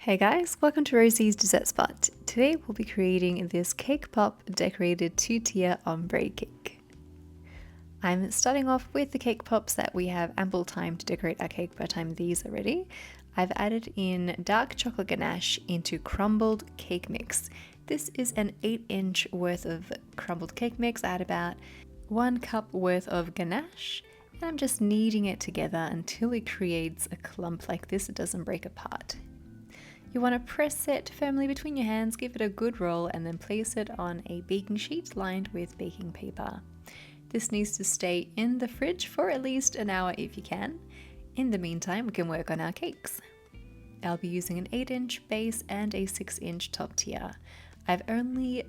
Hey guys, welcome to Rosie's Dessert Spot. Today we'll be creating this cake pop decorated 2-tier ombre cake. I'm starting off with the cake pops that we have ample time to decorate our cake by the time these are ready. I've added in dark chocolate ganache into crumbled cake mix. This is an 8-inch worth of crumbled cake mix. I add about 1 cup worth of ganache and I'm just kneading it together until it creates a clump like this. It doesn't break apart. You want to press it firmly between your hands, give it a good roll, and then place it on a baking sheet lined with baking paper. This needs to stay in the fridge for at least an hour if you can. In the meantime, we can work on our cakes. I'll be using an 8-inch base and a 6-inch top tier. I've only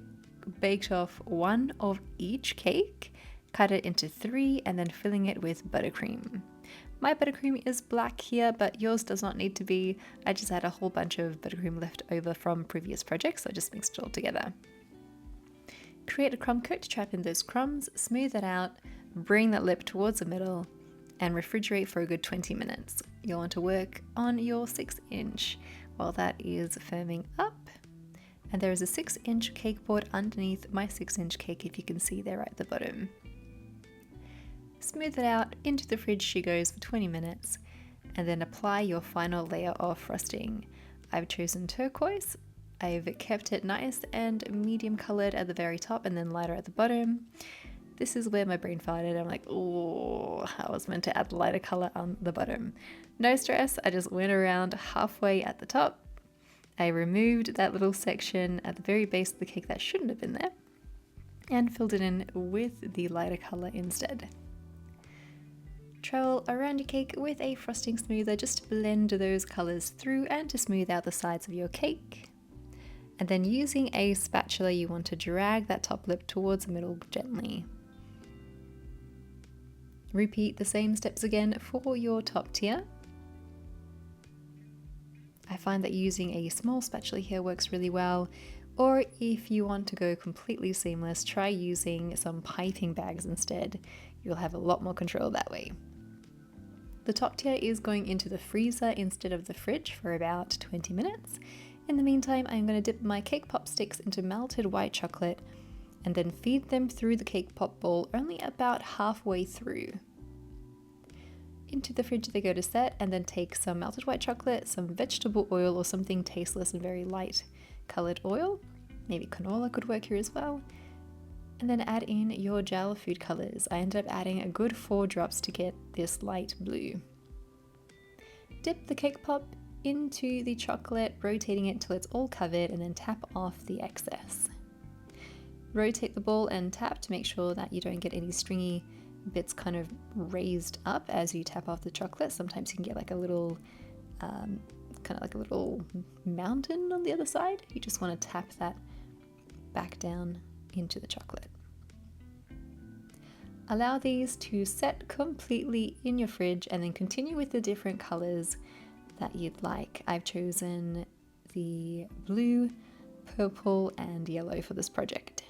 baked off 1 of each cake, cut it into 3, and then filling it with buttercream. My buttercream is black here, but yours does not need to be. I just had a whole bunch of buttercream left over from previous projects, so I just mixed it all together. Create a crumb coat to trap in those crumbs, smooth it out, bring that lip towards the middle, and refrigerate for a good 20 minutes. You'll want to work on your 6-inch while that is firming up. And there is a 6-inch cake board underneath my 6-inch cake, if you can see there at the bottom. Smooth it out, into the fridge she goes for 20 minutes, and then apply your final layer of frosting. I've chosen turquoise. I've kept it nice and medium colored at the very top and then lighter at the bottom. This is where my brain farted. I'm like, oh, I was meant to add lighter color on the bottom. No stress, I just went around halfway at the top. I removed that little section at the very base of the cake that shouldn't have been there and filled it in with the lighter color instead. Travel around your cake with a frosting smoother just to blend those colors through and to smooth out the sides of your cake. And then using a spatula, you want to drag that top lip towards the middle gently. Repeat the same steps again for your top tier. I find that using a small spatula here works really well, or if you want to go completely seamless, try using some piping bags instead. You'll have a lot more control that way. The top tier is going into the freezer instead of the fridge for about 20 minutes. In the meantime, I'm going to dip my cake pop sticks into melted white chocolate and then feed them through the cake pop bowl only about halfway through. Into the fridge they go to set, and then take some melted white chocolate, some vegetable oil or something tasteless and very light colored oil. Maybe canola could work here as well. And then add in your gel food colors. I ended up adding a good 4 drops to get this light blue. Dip the cake pop into the chocolate, rotating it till it's all covered, and then tap off the excess. Rotate the ball and tap to make sure that you don't get any stringy bits kind of raised up as you tap off the chocolate. Sometimes you can get like a little, kind of like a little mountain on the other side. You just want to tap that back down into the chocolate. Allow these to set completely in your fridge and then continue with the different colors that you'd like. I've chosen the blue, purple, and yellow for this project.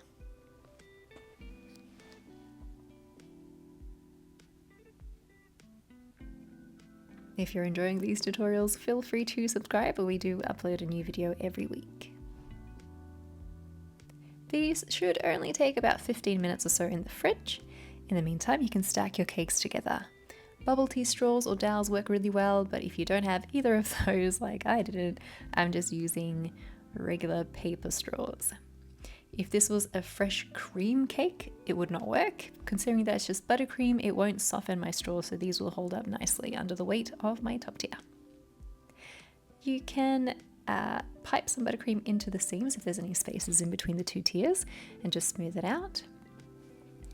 If you're enjoying these tutorials, feel free to subscribe. We do upload a new video every week. These should only take about 15 minutes or so in the fridge. In the meantime, you can stack your cakes together. Bubble tea straws or dowels work really well, but if you don't have either of those like I did, I'm just using regular paper straws. If this was a fresh cream cake, it would not work. Considering that it's just buttercream, it won't soften my straw, so these will hold up nicely under the weight of my top tier. You can pipe some buttercream into the seams if there's any spaces in between the 2 tiers and just smooth it out.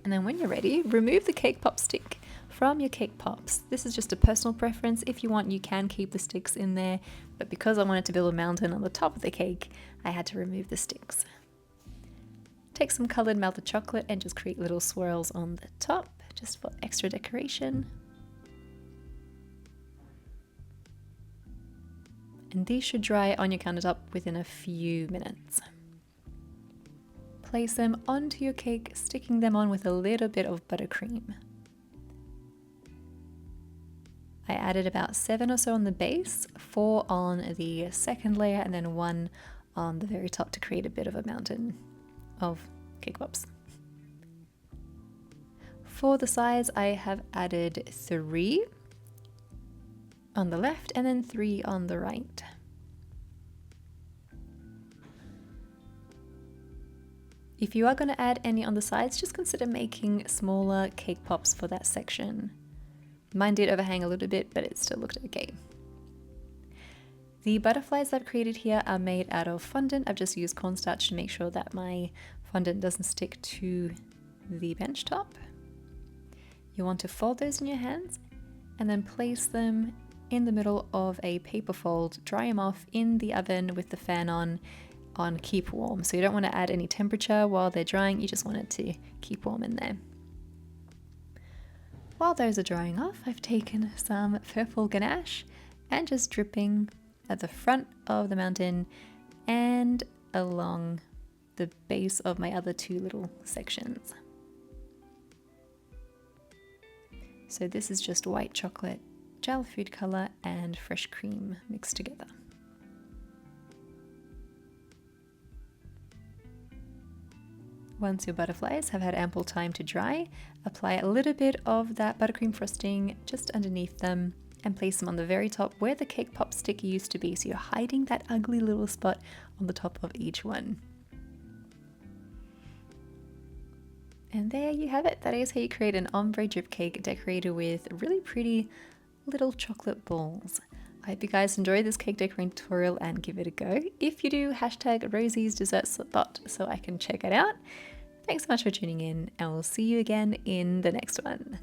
And then when you're ready, remove the cake pop stick from your cake pops. This is just a personal preference. If you want, you can keep the sticks in there, but because I wanted to build a mountain on the top of the cake, I had to remove the sticks. Take some colored melted chocolate and just create little swirls on the top just for extra decoration. And these should dry on your countertop within a few minutes. Place them onto your cake, sticking them on with a little bit of buttercream. I added about 7 or so on the base, 4 on the second layer, and then 1 on the very top to create a bit of a mountain of cake pops. For the sides, I have added 3 on the left and then 3 on the right. If you are going to add any on the sides, just consider making smaller cake pops for that section. Mine did overhang a little bit, but it still looked okay. The butterflies I've created here are made out of fondant. I've just used cornstarch to make sure that my fondant doesn't stick to the bench top. You want to fold those in your hands and then place them in the middle of a paper fold, dry them off in the oven with the fan on keep warm. So you don't want to add any temperature while they're drying, you just want it to keep warm in there. While those are drying off, I've taken some purple ganache and just dripping at the front of the mountain and along the base of my other 2 little sections. So this is just white chocolate, gel food color, and fresh cream mixed together. Once your butterflies have had ample time to dry, apply a little bit of that buttercream frosting just underneath them and place them on the very top where the cake pop stick used to be, so you're hiding that ugly little spot on the top of each one. And there you have it. That is how you create an ombre drip cake decorated with really pretty little chocolate balls. I hope you guys enjoy this cake decorating tutorial and give it a go. If you do, hashtag Rosie's Dessert Spot so I can check it out. Thanks so much for tuning in, and we'll see you again in the next one.